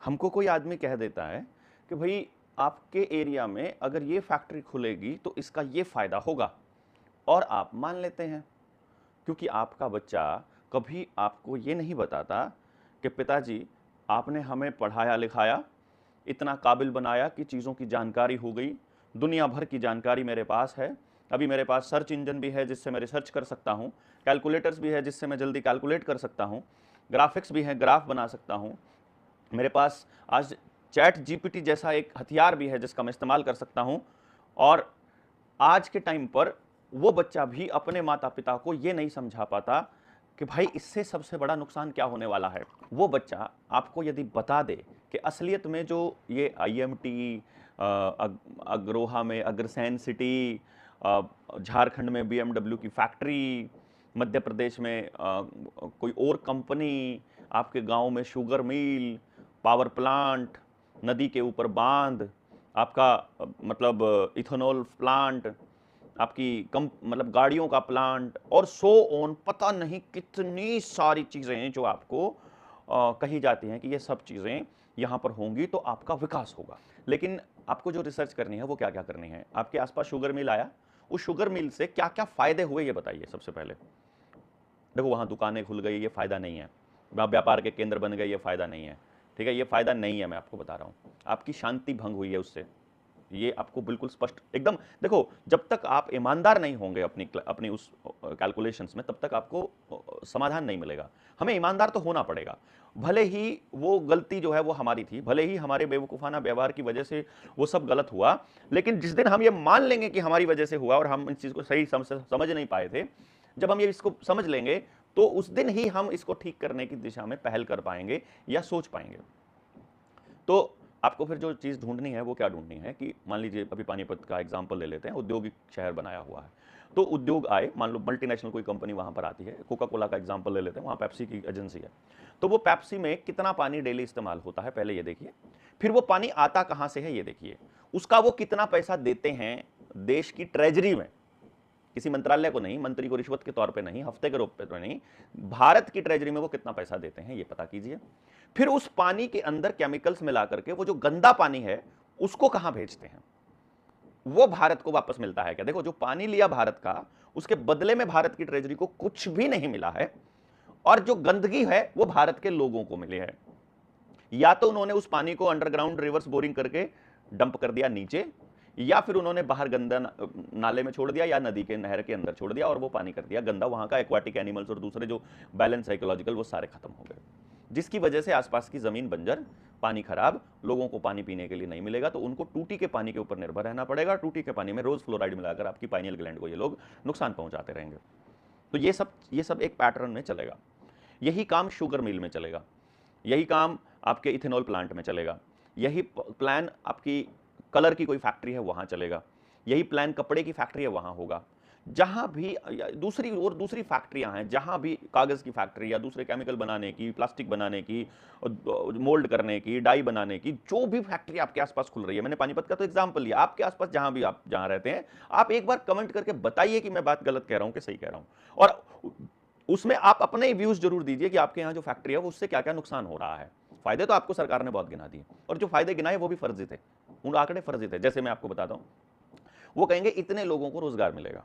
हमको कोई आदमी कह देता है कि भाई आपके एरिया में अगर ये फैक्ट्री खुलेगी तो इसका ये फ़ायदा होगा, और आप मान लेते हैं, क्योंकि आपका बच्चा कभी आपको ये नहीं बताता कि पिताजी आपने हमें पढ़ाया लिखाया, इतना काबिल बनाया कि चीज़ों की जानकारी हो गई, दुनिया भर की जानकारी मेरे पास है, अभी मेरे पास सर्च इंजन भी है जिससे मैं रिसर्च कर सकता हूँ, कैलकुलेटर्स भी है जिससे मैं जल्दी कैलकुलेट कर सकता हूँ, ग्राफिक्स भी है, ग्राफ बना सकता हूँ, मेरे पास आज चैट जीपीटी जैसा एक हथियार भी है जिसका मैं इस्तेमाल कर सकता हूँ। और आज के टाइम पर वो बच्चा भी अपने माता पिता को ये नहीं समझा पाता कि भाई इससे सबसे बड़ा नुकसान क्या होने वाला है। वो बच्चा आपको यदि बता दे कि असलियत में जो ये आईएमटी, अग्रोहा में अग्रसेन सिटी, झारखंड में बीएमडब्ल्यू की फैक्ट्री, मध्य प्रदेश में कोई और कंपनी, आपके गांव में शुगर मिल, पावर प्लांट, नदी के ऊपर बांध, आपका मतलब इथेनॉल प्लांट, आपकी कम मतलब गाड़ियों का प्लांट, और सो ऑन, पता नहीं कितनी सारी चीज़ें हैं जो आपको कही जाती हैं कि ये सब चीज़ें यहाँ पर होंगी तो आपका विकास होगा। लेकिन आपको जो रिसर्च करनी है वो क्या क्या करनी है। आपके आसपास शुगर मिल आया, उस शुगर मिल से क्या क्या फ़ायदे हुए ये बताइए। सबसे पहले देखो, वहाँ दुकानें खुल गई, ये फ़ायदा नहीं है। वहाँ व्यापार के केंद्र बन गए, ये फ़ायदा नहीं है। ठीक है, ये फ़ायदा नहीं है, मैं आपको बता रहा हूँ। आपकी शांति भंग हुई है उससे, ये आपको बिल्कुल स्पष्ट एकदम। देखो, जब तक आप ईमानदार नहीं होंगे अपनी अपनी उस कैलकुलेशंस में, तब तक आपको समाधान नहीं मिलेगा। हमें ईमानदार तो होना पड़ेगा। भले ही वो गलती जो है वो हमारी थी, भले ही हमारे बेवकूफ़ाना व्यवहार की वजह से वो सब गलत हुआ, लेकिन जिस दिन हम ये मान लेंगे कि हमारी वजह से हुआ और हम इस चीज़ को सही समझ नहीं पाए थे, जब हम ये इसको समझ लेंगे तो उस दिन ही हम इसको ठीक करने की दिशा में पहल कर पाएंगे या सोच पाएंगे। तो आपको फिर जो चीज़ ढूंढनी है वो क्या ढूंढनी है कि मान लीजिए अभी पानीपत का एग्जाम्पल ले लेते हैं, औद्योगिक शहर बनाया हुआ है, तो उद्योग आए, मान लो मल्टीनेशनल कोई कंपनी वहाँ पर आती है, कोका कोला का एग्जाम्पल ले लेते हैं, वहाँ पेप्सी की एजेंसी है, तो वो पेप्सी में कितना पानी डेली इस्तेमाल होता है पहले ये देखिए, फिर वो पानी आता कहाँ से है ये देखिए, उसका वो कितना पैसा देते हैं देश की ट्रेजरी में, किसी मंत्रालय को नहीं, मंत्री को रिश्वत के तौर पे नहीं, हफ्ते के रूप पे नहीं, भारत की ट्रेजरी में वो कितना पैसा देते हैं ये पता कीजिए। फिर उस पानी के अंदर केमिकल्स मिला करके वो जो गंदा पानी है उसको कहां भेजते हैं, वो भारत को वापस मिलता है क्या? देखो, जो पानी लिया भारत का, उसके बदले में भारत की ट्रेजरी को कुछ भी नहीं मिला है, और जो गंदगी है वो भारत के लोगों को मिली है। या तो उन्होंने उस पानी को अंडरग्राउंड रिवर्स बोरिंग करके डंप कर दिया नीचे, या फिर उन्होंने बाहर गंदा नाले में छोड़ दिया या नदी के नहर के अंदर छोड़ दिया और वो पानी कर दिया गंदा। वहां का एक्वाटिक एनिमल्स और दूसरे जो बैलेंस साइकोलॉजिकल वो सारे खत्म हो गए, जिसकी वजह से आसपास की जमीन बंजर, पानी खराब, लोगों को पानी पीने के लिए नहीं मिलेगा, तो उनको टूटी के पानी के ऊपर निर्भर रहना पड़ेगा। टूटी के पानी में रोज फ्लोराइड मिलाकर आपकी पाइनियल ग्लैंड को ये लोग नुकसान पहुंचाते रहेंगे। तो ये सब एक पैटर्न में चलेगा। यही काम शुगर मिल में चलेगा, यही काम आपके इथेनॉल प्लांट में चलेगा, यही प्लान आपकी कलर की कोई फैक्ट्री है वहां चलेगा, यही प्लान कपड़े की फैक्ट्री है वहां होगा। जहां भी दूसरी फैक्ट्रियां हैं, जहां भी कागज की फैक्ट्री या दूसरे केमिकल बनाने की, प्लास्टिक बनाने की, मोल्ड करने की, डाई बनाने की, जो भी फैक्ट्री आपके आसपास खुल रही है, मैंने पानीपत का तो एग्जाम्पल लिया, आपके आसपास जहां भी आप जहां रहते हैं, आप एक बार कमेंट करके बताइए कि मैं बात गलत कह रहा हूं कि सही कह रहा हूं, और उसमें आप अपने व्यूज जरूर दीजिए कि आपके यहाँ जो फैक्ट्री है उससे क्या क्या नुकसान हो रहा है। फायदे तो आपको सरकार ने बहुत गिना दिए, और जो फायदे गिनाए वो भी फर्जी थे, उन आंकड़े फर्जी थे। जैसे मैं आपको बताता हूँ, वो कहेंगे इतने लोगों को रोजगार मिलेगा।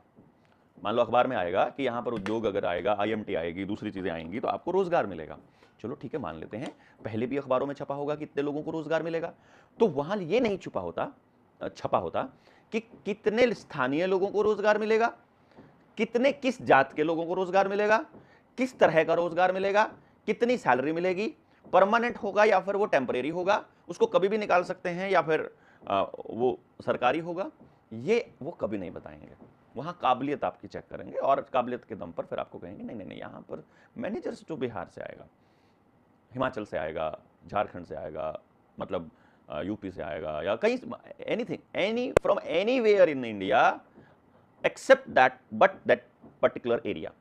मान लो अखबार में आएगा कि यहाँ पर उद्योग अगर आएगा, आईएमटी आएगी, दूसरी चीजें आएंगी तो आपको रोजगार मिलेगा। चलो ठीक है, मान लेते हैं, पहले भी अखबारों में छपा होगा कि इतने लोगों को रोजगार मिलेगा, तो वहां ये नहीं छपा होता कि कितने स्थानीय लोगों को रोजगार मिलेगा, कितने किस जात के लोगों को रोजगार मिलेगा, किस तरह का रोजगार मिलेगा, कितनी सैलरी मिलेगी, परमानेंट होगा या फिर वो टेम्परेरी होगा, उसको कभी भी निकाल सकते हैं या फिर वो सरकारी होगा, ये वो कभी नहीं बताएंगे। वहां काबिलियत आपकी चेक करेंगे और काबिलियत के दम पर फिर आपको कहेंगे नहीं नहीं नहीं, यहां पर मैनेजर्स जो बिहार से आएगा, हिमाचल से आएगा, झारखंड से आएगा, मतलब यूपी से आएगा, या कहीं anything, any from anywhere in India accept that but that particular area,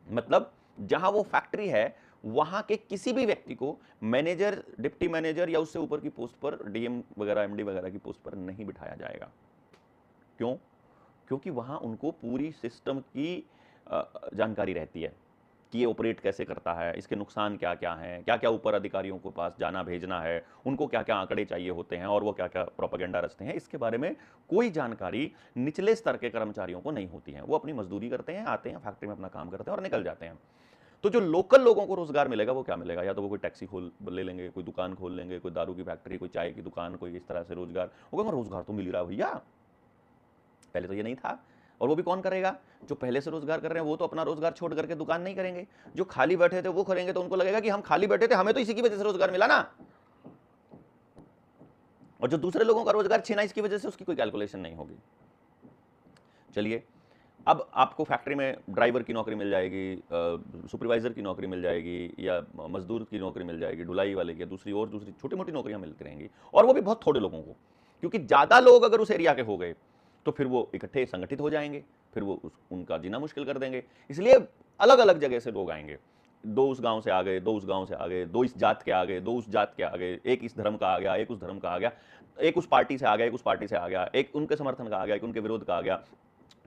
मतलब जहां वो फैक्ट्री है वहां के किसी भी व्यक्ति को मैनेजर, डिप्टी मैनेजर या उससे ऊपर की पोस्ट पर, डीएम वगैरह, एमडी वगैरह की पोस्ट पर नहीं बिठाया जाएगा। क्यों? क्योंकि वहां उनको पूरी सिस्टम की जानकारी रहती है। कि ये ऑपरेट कैसे करता है, इसके नुकसान क्या क्या हैं, क्या क्या ऊपर अधिकारियों के पास जाना भेजना है, उनको क्या क्या आंकड़े चाहिए होते हैं और वो क्या क्या प्रोपेगेंडा रचते हैं, इसके बारे में कोई जानकारी निचले स्तर के कर्मचारियों को नहीं होती है। वो अपनी मजदूरी करते हैं, आते हैं फैक्ट्री में अपना काम करते हैं और निकल जाते हैं। तो जो लोकल लोगों को रोजगार मिलेगा वो क्या मिलेगा? या तो वो कोई टैक्सी खोल ले लेंगे, कोई दुकान खोल लेंगे, कोई दारू की फैक्ट्री, कोई चाय की दुकान, कोई इस तरह से रोजगार होगा। रोजगार तो मिल ही रहा है भैया, पहले तो ये नहीं था। और वो भी कौन करेगा? जो पहले से रोजगार कर रहे हैं वो तो अपना रोजगार छोड़ करके दुकान नहीं करेंगे। जो खाली बैठे थे वो करेंगे, तो उनको लगेगा कि हम खाली बैठे थे, हमें तो इसी की वजह से रोजगार मिला ना। और जो दूसरे लोगों का रोजगार छीना इसकी वजह से, उसकी कोई कैलकुलेशन नहीं होगी। चलिए, अब आपको फैक्ट्री में ड्राइवर की नौकरी मिल जाएगी, सुपरवाइजर की नौकरी मिल जाएगी, या मजदूर की नौकरी मिल जाएगी, ढुलाई वाले की, दूसरी छोटी मोटी नौकरियां मिलती रहेंगी, और वो भी बहुत थोड़े लोगों को। क्योंकि ज्यादा लोग अगर उस एरिया के हो गए तो फिर वो इकट्ठे संगठित हो जाएंगे, फिर वो उनका जीना मुश्किल कर देंगे। इसलिए अलग अलग जगह से लोग आएंगे। दो उस गांव से आ गए, दो उस गांव से आ गए, दो इस जात के आ गए, दो उस जात के आ गए, एक इस धर्म का आ गया, एक उस धर्म का आ गया, एक उस पार्टी से आ गया, एक उस पार्टी से आ गया, एक उनके समर्थन का आ गया, एक उनके विरोध का आ गया।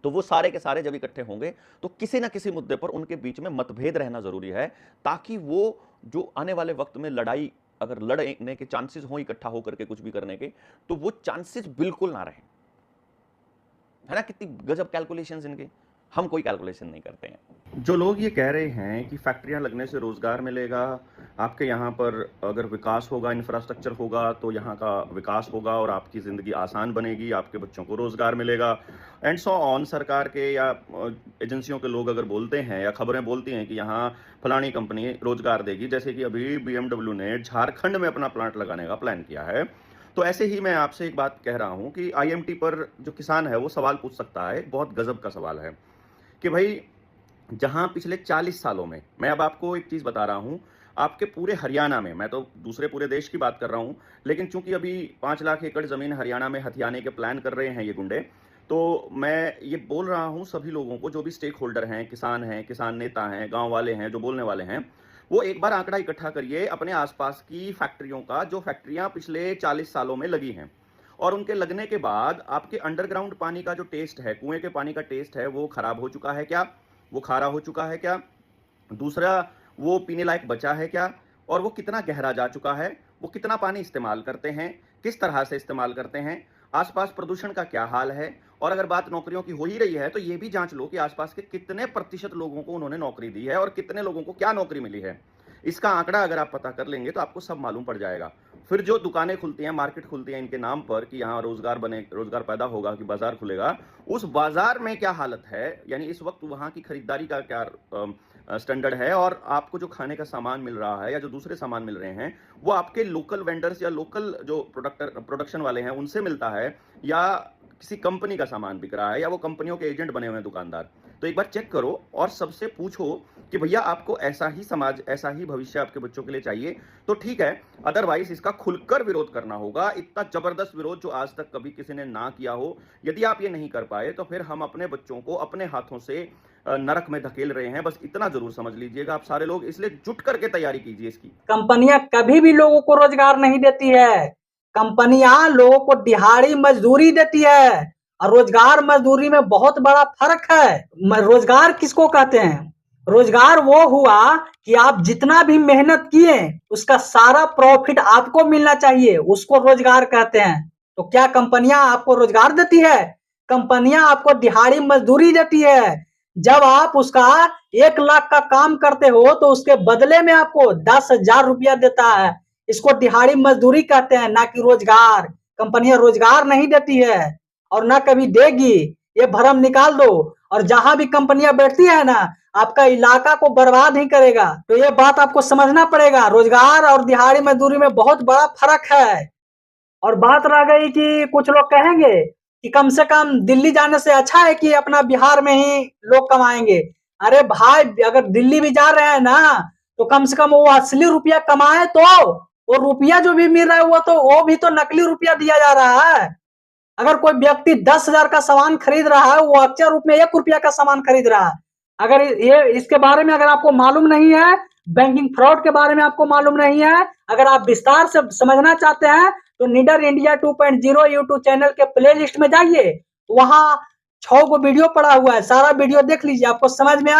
तो वो सारे के सारे जब इकट्ठे होंगे तो किसी ना किसी मुद्दे पर उनके बीच में मतभेद रहना जरूरी है, ताकि वो जो आने वाले वक्त में लड़ाई, अगर लड़ने के चांसेस हो इकट्ठा होकर के कुछ भी करने के, तो वो चांसेस बिल्कुल ना रहे। है ना, कितनी गजब कैलकुलेशंस इनके। हम कोई कैलकुलेशन नहीं करते हैं। जो लोग ये कह रहे हैं कि फैक्ट्रियां लगने से रोजगार मिलेगा, आपके यहाँ पर अगर विकास होगा, इंफ्रास्ट्रक्चर होगा, तो यहाँ का विकास होगा और आपकी ज़िंदगी आसान बनेगी, आपके बच्चों को रोजगार मिलेगा, एंड सो ऑन, सरकार के या एजेंसियों के लोग अगर बोलते हैं या खबरें बोलती हैं कि यहाँ फलानी कंपनी रोजगार देगी, जैसे कि अभी BMW ने झारखंड में अपना प्लांट लगाने का प्लान किया है, तो ऐसे ही मैं आपसे एक बात कह रहा हूं कि IMT पर जो किसान है वो सवाल पूछ सकता है, बहुत गजब का सवाल है, कि भाई जहां पिछले 40 सालों में, मैं अब आपको एक चीज बता रहा हूं, आपके पूरे हरियाणा में, मैं तो दूसरे पूरे देश की बात कर रहा हूं, लेकिन चूंकि अभी 5 लाख एकड़ जमीन हरियाणा में हथियाने के प्लान कर रहे हैं ये गुंडे, तो मैं ये बोल रहा हूं सभी लोगों को, जो भी स्टेक होल्डर हैं, किसान नेता हैं, गांव वाले हैं, जो बोलने वाले हैं, वो एक बार आंकड़ा इकट्ठा करिए अपने आसपास की फैक्ट्रियों का, जो फैक्ट्रियां पिछले 40 सालों में लगी हैं, और उनके लगने के बाद आपके अंडरग्राउंड पानी का जो टेस्ट है, कुएं के पानी का टेस्ट है, वो खराब हो चुका है क्या, वो खारा हो चुका है क्या, दूसरा वो पीने लायक बचा है क्या, और वो कितना गहरा जा चुका है, वो कितना पानी इस्तेमाल करते हैं, किस तरह से इस्तेमाल करते हैं, आसपास प्रदूषण का क्या हाल है, और अगर बात नौकरियों की हो ही रही है तो ये भी जांच लो कि आसपास के कितने प्रतिशत लोगों को उन्होंने नौकरी दी है और कितने लोगों को क्या नौकरी मिली है। इसका आंकड़ा अगर आप पता कर लेंगे तो आपको सब मालूम पड़ जाएगा। फिर जो दुकानें खुलती हैं, मार्केट खुलती है इनके नाम पर कि यहाँ रोजगार पैदा होगा, कि बाजार खुलेगा, उस बाजार में क्या हालत है, यानी इस वक्त वहां की खरीदारी का क्या स्टैंडर्ड है, और आपको जो खाने का सामान मिल रहा है या जो दूसरे सामान मिल रहे हैं वो आपके लोकल वेंडर्स या लोकल जो प्रोडक्शन वाले हैं उनसे मिलता है, या किसी कंपनी का सामान बिक रहा है, या वो कंपनियों के एजेंट बने हुए हैं दुकानदार। तो एक बार चेक करो और सबसे पूछो कि भैया आपको ऐसा ही समाज, ऐसा ही भविष्य आपके बच्चों के लिए चाहिए, तो ठीक है, अदरवाइज इसका खुलकर विरोध करना होगा, इतना जबरदस्त विरोध जो आज तक कभी किसी ने ना किया हो। यदि आप ये नहीं कर पाए तो फिर हम अपने बच्चों को अपने हाथों से नरक में धकेल रहे हैं, बस इतना जरूर समझ लीजिएगा आप सारे लोग, इसलिए जुट करके तैयारी कीजिए इसकी। कंपनियां कभी भी लोगों को रोजगार नहीं देती है। कंपनियां लोगों को दिहाड़ी मजदूरी देती है, और रोजगार मजदूरी में बहुत बड़ा फर्क है। रोजगार किसको कहते हैं? रोजगार वो हुआ कि आप जितना भी मेहनत किए उसका सारा प्रॉफिट आपको मिलना चाहिए, उसको रोजगार कहते हैं। तो क्या कंपनियां आपको रोजगार देती है? कंपनियां आपको दिहाड़ी मजदूरी देती है। जब आप उसका 1 लाख का काम करते हो तो उसके बदले में आपको 10,000 रुपया देता है। इसको दिहाड़ी मजदूरी कहते हैं, ना कि रोजगार। कंपनियां रोजगार नहीं देती है और ना कभी देगी, ये भरम निकाल दो। और जहां भी कंपनियां बैठती है ना, आपका इलाका को बर्बाद ही करेगा। तो ये बात आपको समझना पड़ेगा, रोजगार और दिहाड़ी मजदूरी में बहुत बड़ा फर्क है। और बात रह गई कि कुछ लोग कहेंगे कि कम से कम दिल्ली जाने से अच्छा है कि अपना बिहार में ही लोग कमाएंगे। अरे भाई, अगर दिल्ली भी जा रहे हैं ना, तो कम से कम वो असली रुपया कमाए, तो वो रुपया जो भी मिल रहा है वो भी तो नकली रुपया दिया जा रहा है। अगर कोई व्यक्ति 10,000 का सामान खरीद रहा है, वो अक्षर रूप में 1 रुपया का सामान खरीद रहा है। अगर ये इसके बारे में अगर आपको मालूम नहीं है, बैंकिंग फ्रॉड के बारे में आपको मालूम नहीं है, अगर आप विस्तार से समझना चाहते हैं, तो निडर इंडिया 2.0 यूट्यूब चैनल के प्ले लिस्ट में जाइए, वहां 6 वीडियो पड़ा हुआ है, सारा वीडियो देख लीजिए, आपको समझ में आ